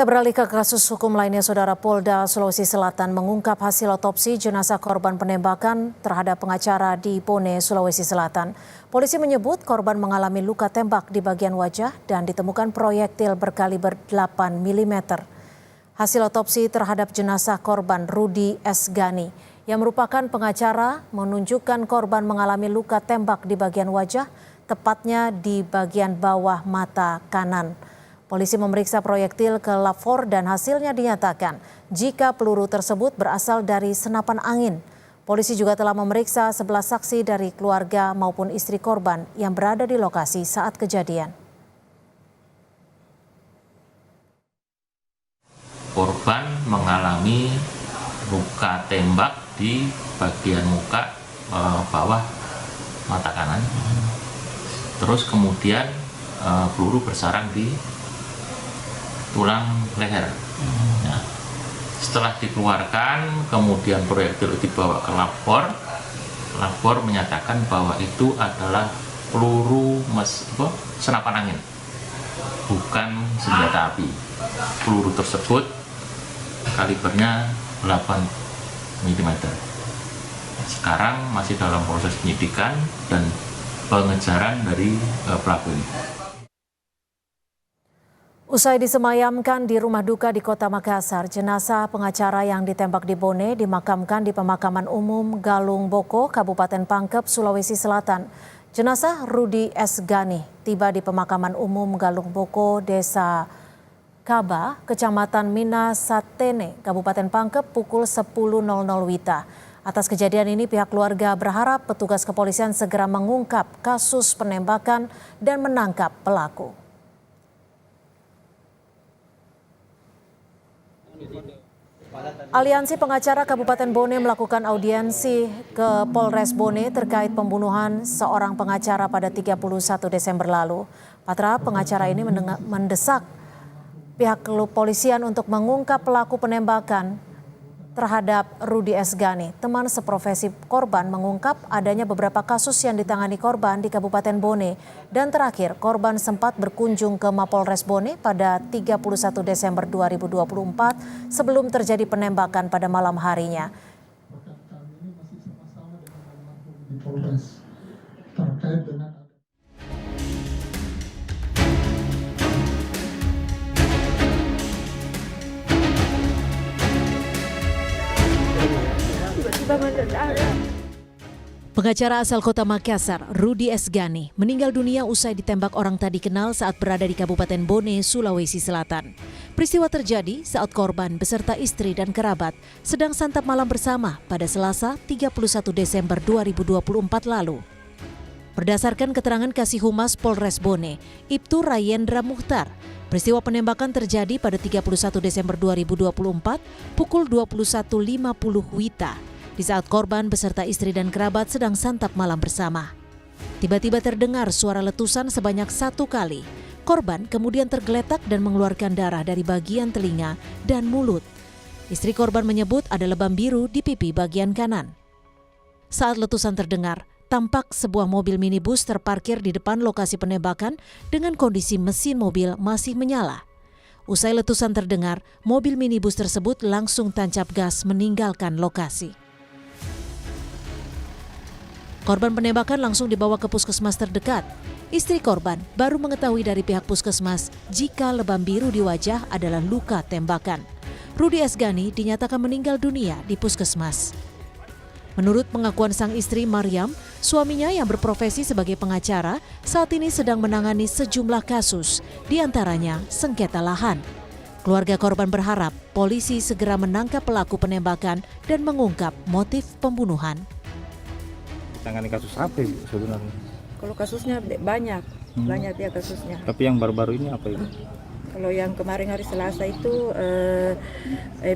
Beralih ke kasus hukum lainnya, Saudara, Polda Sulawesi Selatan mengungkap hasil otopsi jenazah korban penembakan terhadap pengacara di Bone, Sulawesi Selatan. Polisi menyebut korban mengalami luka tembak di bagian wajah dan ditemukan proyektil berkaliber 8 mm. Hasil otopsi terhadap jenazah korban Rudi S. Gani yang merupakan pengacara menunjukkan korban mengalami luka tembak di bagian wajah, tepatnya di bagian bawah mata kanan. Polisi memeriksa proyektil ke lapor dan hasilnya dinyatakan jika peluru tersebut berasal dari senapan angin. Polisi juga telah memeriksa 11 saksi dari keluarga maupun istri korban yang berada di lokasi saat kejadian. Korban mengalami luka tembak di bagian muka bawah mata kanan. Terus kemudian peluru bersarang di tulang leher. Nah, setelah dikeluarkan, kemudian proyektil dibawa ke lapor. Lapor menyatakan bahwa itu adalah peluru senapan angin, bukan senjata api. Peluru tersebut kalibernya 8 mm. Sekarang masih dalam proses penyidikan dan pengejaran dari pelaku ini. Usai disemayamkan di rumah duka di Kota Makassar, jenazah pengacara yang ditembak di Bone dimakamkan di Pemakaman Umum Galung Boko, Kabupaten Pangkep, Sulawesi Selatan. Jenazah Rudi S. Gani tiba di Pemakaman Umum Galung Boko, Desa Kaba, Kecamatan Minasatene, Kabupaten Pangkep pukul 10.00 WITA. Atas kejadian ini pihak keluarga berharap petugas kepolisian segera mengungkap kasus penembakan dan menangkap pelaku. Aliansi Pengacara Kabupaten Bone melakukan audiensi ke Polres Bone terkait pembunuhan seorang pengacara pada 31 Desember lalu. Patra pengacara ini mendesak pihak kepolisian untuk mengungkap pelaku penembakan terhadap Rudi S. Gani. Teman seprofesi korban mengungkap adanya beberapa kasus yang ditangani korban di Kabupaten Bone. Dan terakhir, korban sempat berkunjung ke Mapolres Bone pada 31 Desember 2024 sebelum terjadi penembakan pada malam harinya. Pengacara asal Kota Makassar, Rudi S. Gani, meninggal dunia usai ditembak orang tak dikenal saat berada di Kabupaten Bone, Sulawesi Selatan. Peristiwa terjadi saat korban beserta istri dan kerabat sedang santap malam bersama pada Selasa 31 Desember 2024 lalu. Berdasarkan keterangan Kasih Humas Polres Bone, Ibtu Rayendra Muhtar, peristiwa penembakan terjadi pada 31 Desember 2024 pukul 21.50 WITA. Di saat korban beserta istri dan kerabat sedang santap malam bersama. Tiba-tiba terdengar suara letusan sebanyak 1 kali. Korban kemudian tergeletak dan mengeluarkan darah dari bagian telinga dan mulut. Istri korban menyebut ada lebam biru di pipi bagian kanan. Saat letusan terdengar, tampak sebuah mobil minibus terparkir di depan lokasi penembakan dengan kondisi mesin mobil masih menyala. Usai letusan terdengar, mobil minibus tersebut langsung tancap gas meninggalkan lokasi. Korban penembakan langsung dibawa ke puskesmas terdekat. Istri korban baru mengetahui dari pihak puskesmas jika lebam biru di wajah adalah luka tembakan. Rudi S. Gani dinyatakan meninggal dunia di puskesmas. Menurut pengakuan sang istri Maryam, suaminya yang berprofesi sebagai pengacara saat ini sedang menangani sejumlah kasus, diantaranya sengketa lahan. Keluarga korban berharap polisi segera menangkap pelaku penembakan dan mengungkap motif pembunuhan. Tangani kasus apa Ibu sebenarnya? Kalau kasusnya banyak ya kasusnya. Tapi yang baru-baru ini apa Ibu? Kalau yang kemarin hari Selasa itu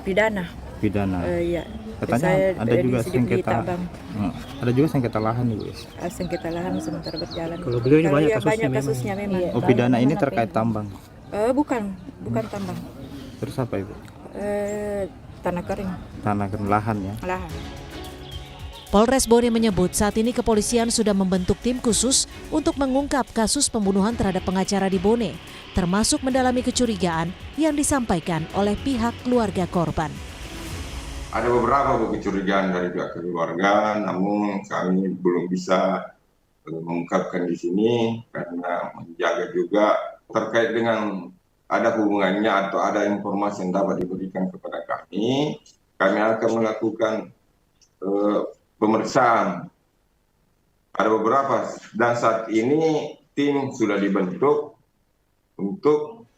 pidana. Pidana. Iya. Katanya ada juga sengketa. Ada juga sengketa lahan Ibu. Sengketa lahan sementara berjalan. Kalau beliau ini banyak kasusnya memang. Oh, pidana ini terkait tambang? Bukan tambang. Terus apa Ibu? Tanah kering. Tanah kering, lahan ya. Lahan. Polres Bone menyebut saat ini kepolisian sudah membentuk tim khusus untuk mengungkap kasus pembunuhan terhadap pengacara di Bone, termasuk mendalami kecurigaan yang disampaikan oleh pihak keluarga korban. Ada beberapa kecurigaan dari pihak keluarga, namun kami belum bisa mengungkapkan di sini karena menjaga juga terkait dengan ada hubungannya atau ada informasi yang dapat diberikan kepada kami. Kami akan melakukan pemeriksaan. Ada beberapa dan saat ini tim sudah dibentuk untuk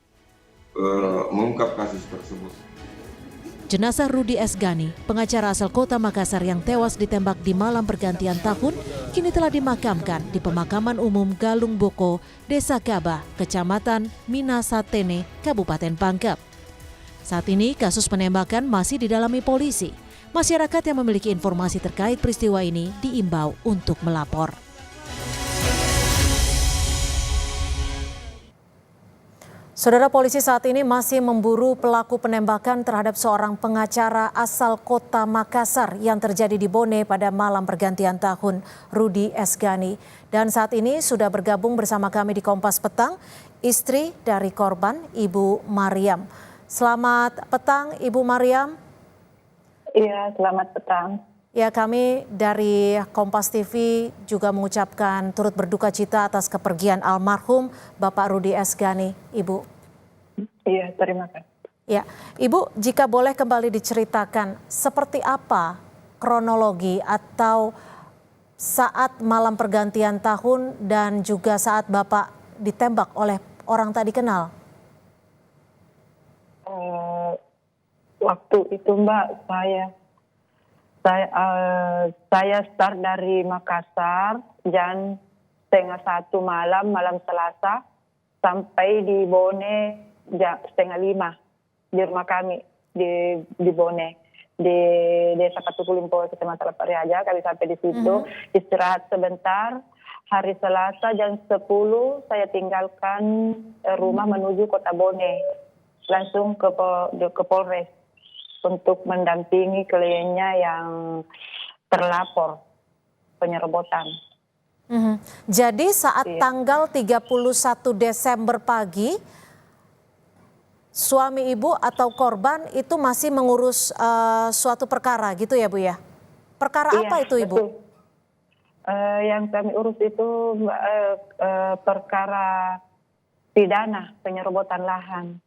mengungkap kasus tersebut. Jenazah Rudi S. Gani, pengacara asal kota Makassar yang tewas ditembak di malam pergantian tahun, kini telah dimakamkan di pemakaman umum Galung Boko, Desa Kabah, Kecamatan Minasatene, Kabupaten Pangkep. Saat ini kasus penembakan masih didalami polisi. Masyarakat yang memiliki informasi terkait peristiwa ini diimbau untuk melapor. Saudara, polisi saat ini masih memburu pelaku penembakan terhadap seorang pengacara asal kota Makassar yang terjadi di Bone pada malam pergantian tahun, Rudi S. Gani. Dan saat ini sudah bergabung bersama kami di Kompas Petang, istri dari korban, Ibu Mariam. Selamat petang, Ibu Mariam. Iya, selamat petang. Ya, kami dari Kompas TV juga mengucapkan turut berduka cita atas kepergian almarhum Bapak Rudi S. Gani, Ibu. Iya, terima kasih. Ya, Ibu, jika boleh kembali diceritakan seperti apa kronologi atau saat malam pergantian tahun dan juga saat Bapak ditembak oleh orang tak dikenal? Waktu itu Mbak, saya start dari Makassar jam 1:30 malam Selasa sampai di Bone jam 4:30 di rumah kami di Bone di Desa Katukulimpo, Kecamatan Pariaja. Kami sampai di situ istirahat sebentar. Hari Selasa jam 10 saya tinggalkan rumah menuju Kota Bone, langsung ke Polres untuk mendampingi kliennya yang terlapor penyerobotan. Jadi saat tanggal 31 Desember pagi, suami Ibu atau korban itu masih mengurus suatu perkara gitu ya Bu ya? Perkara apa itu Ibu? Betul. Yang kami urus itu perkara pidana penyerobotan lahan.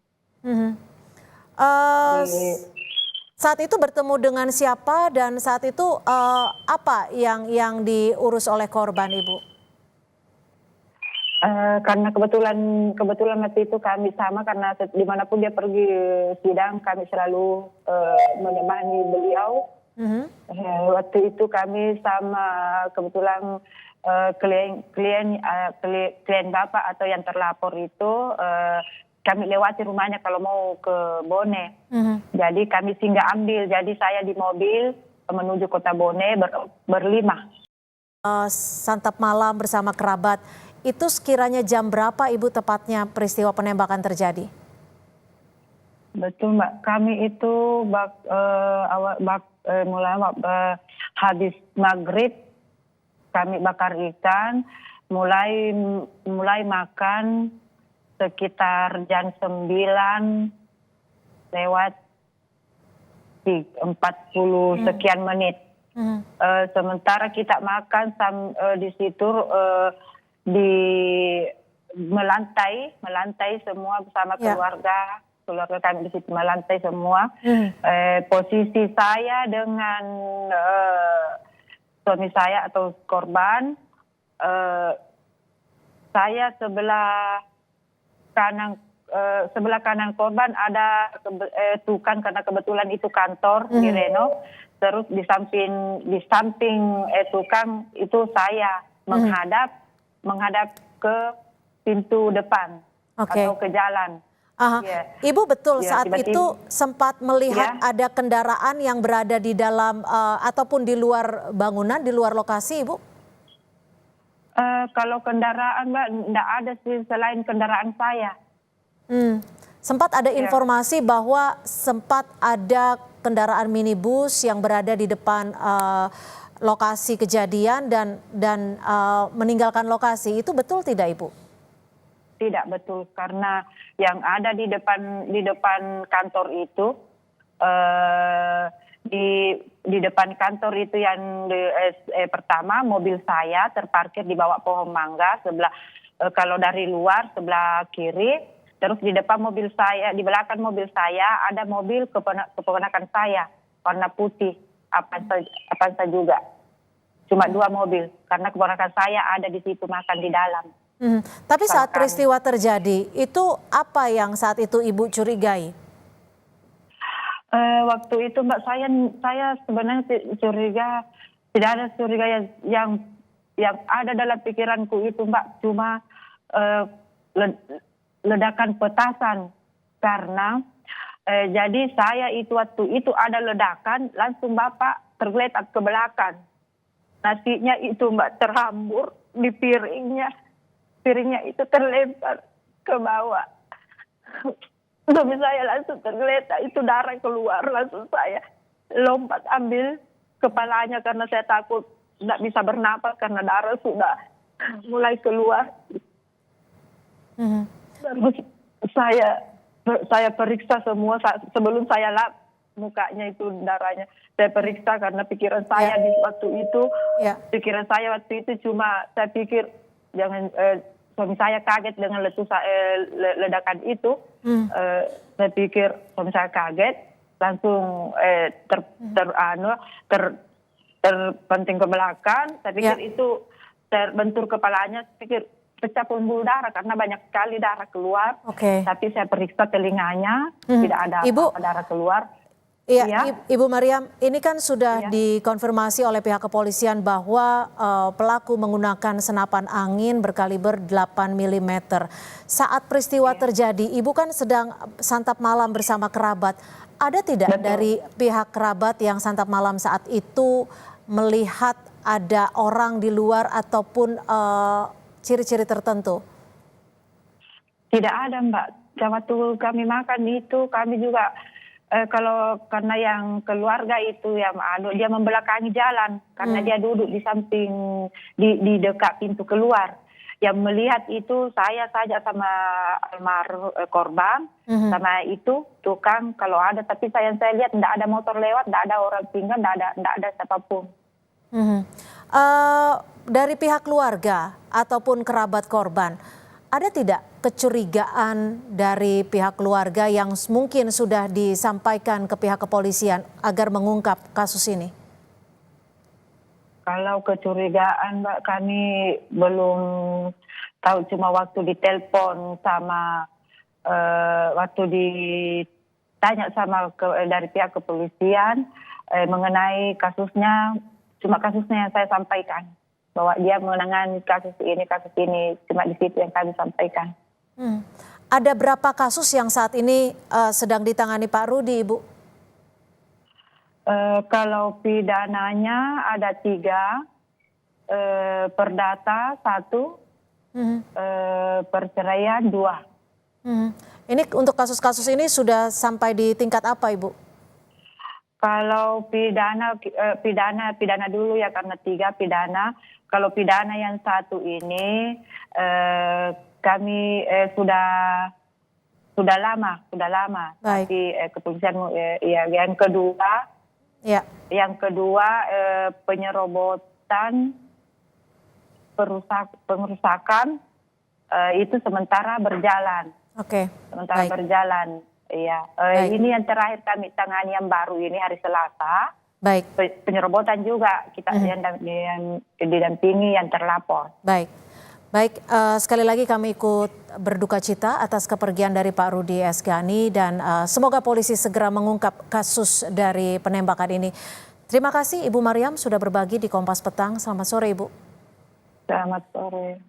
Saat itu bertemu dengan siapa dan saat itu apa yang diurus oleh korban Ibu? Karena kebetulan waktu itu kami sama, karena dimanapun dia pergi sidang kami selalu menemani beliau. Waktu itu kami sama kebetulan klien Bapak atau yang terlapor itu kami lewati rumahnya kalau mau ke Bone. Jadi kami singgah ambil. Jadi saya di mobil menuju Kota Bone berlima. Santap malam bersama kerabat. Itu sekiranya jam berapa Ibu tepatnya peristiwa penembakan terjadi? Betul Mbak. Kami itu mulai habis maghrib kami bakar ikan, mulai makan sekitar jam 9 lewat 40 sekian menit. Sementara kita makan di situ melantai semua bersama keluarga kami di situ melantai semua. Posisi saya dengan suami saya atau korban, saya sebelah kanan korban ada tukang, karena kebetulan itu kantor di Reno. Terus di samping tukang itu saya menghadap ke pintu depan atau ke jalan. Ibu betul saat itu sempat melihat ada kendaraan yang berada di dalam ataupun di luar bangunan, di luar lokasi, Ibu? Kalau kendaraan Mbak, tidak ada sih selain kendaraan saya. Sempat ada informasi bahwa sempat ada kendaraan minibus yang berada di depan lokasi kejadian dan meninggalkan lokasi. Itu betul tidak, Ibu? Tidak betul, karena yang ada di depan kantor itu di depan kantor itu yang pertama mobil saya terparkir di bawah pohon mangga sebelah kalau dari luar sebelah kiri, terus di depan mobil saya, di belakang mobil saya ada mobil keponakan saya warna putih, Avanza juga. Cuma 2 mobil karena keponakan saya ada di situ makan di dalam. Tapi saat peristiwa terjadi, itu apa yang saat itu Ibu curigai? Waktu itu Mbak, saya sebenarnya curiga, tidak ada curiga yang ada dalam pikiranku itu Mbak, cuma ledakan petasan. Karena jadi saya itu waktu itu ada ledakan, langsung Bapak tergeletak ke belakang. Nasinya itu Mbak terhambur di piringnya itu terlempar ke bawah. Suami saya langsung tergeletak, itu darah keluar, langsung saya lompat ambil kepalanya karena saya takut tidak bisa bernapas karena darah sudah mulai keluar. Terus saya periksa semua sebelum saya lap mukanya itu darahnya. Saya periksa karena pikiran saya di waktu itu, pikiran saya waktu itu cuma saya pikir jangan suami saya kaget dengan ledakan itu. Saya pikir suami saya kaget, langsung terpenting ke belakang. Saya pikir itu terbentur kepalanya, saya pikir pecah pembuluh darah karena banyak sekali darah keluar. Tapi saya periksa telinganya, tidak ada apa-apa darah keluar. Iya, Ibu Mariam, ini kan sudah dikonfirmasi oleh pihak kepolisian bahwa pelaku menggunakan senapan angin berkaliber 8 mm. Saat peristiwa terjadi, Ibu kan sedang santap malam bersama kerabat. Ada tidak dari pihak kerabat yang santap malam saat itu melihat ada orang di luar ataupun ciri-ciri tertentu? Tidak ada Mbak. Waktu kami makan itu kami juga karena yang keluarga itu yang dia membelakangi jalan karena dia duduk di samping di dekat pintu keluar. Yang melihat itu saya saja sama almarhum korban sama itu tukang kalau ada, tapi saya lihat tidak ada motor lewat, tidak ada orang tinggal, tidak ada siapapun. Dari pihak keluarga ataupun kerabat korban, ada tidak kecurigaan dari pihak keluarga yang mungkin sudah disampaikan ke pihak kepolisian agar mengungkap kasus ini? Kalau kecurigaan Mbak, kami belum tahu, cuma waktu ditelepon sama waktu ditanya sama dari pihak kepolisian mengenai kasusnya, cuma kasusnya yang saya sampaikan. Bahwa dia menangani kasus ini, cuma di situ yang kami sampaikan. Ada berapa kasus yang saat ini sedang ditangani Pak Rudi, Ibu? Kalau pidananya ada 3, perdata 1, perceraian 2. Ini untuk kasus-kasus ini sudah sampai di tingkat apa, Ibu? Kalau pidana dulu ya karena 3 pidana. Kalau pidana yang 1 ini kami sudah lama. Tapi kepolisian yang kedua penyerobotan pengerusakan itu sementara berjalan. Berjalan. Iya, ini yang terakhir kami tangani yang baru ini hari Selasa. Baik. Penyerobotan juga kita didampingi yang terlapor. Baik, sekali lagi kami ikut berduka cita atas kepergian dari Pak Rudi Esgani dan semoga polisi segera mengungkap kasus dari penembakan ini. Terima kasih Ibu Mariam sudah berbagi di Kompas Petang. Selamat sore Ibu. Selamat sore.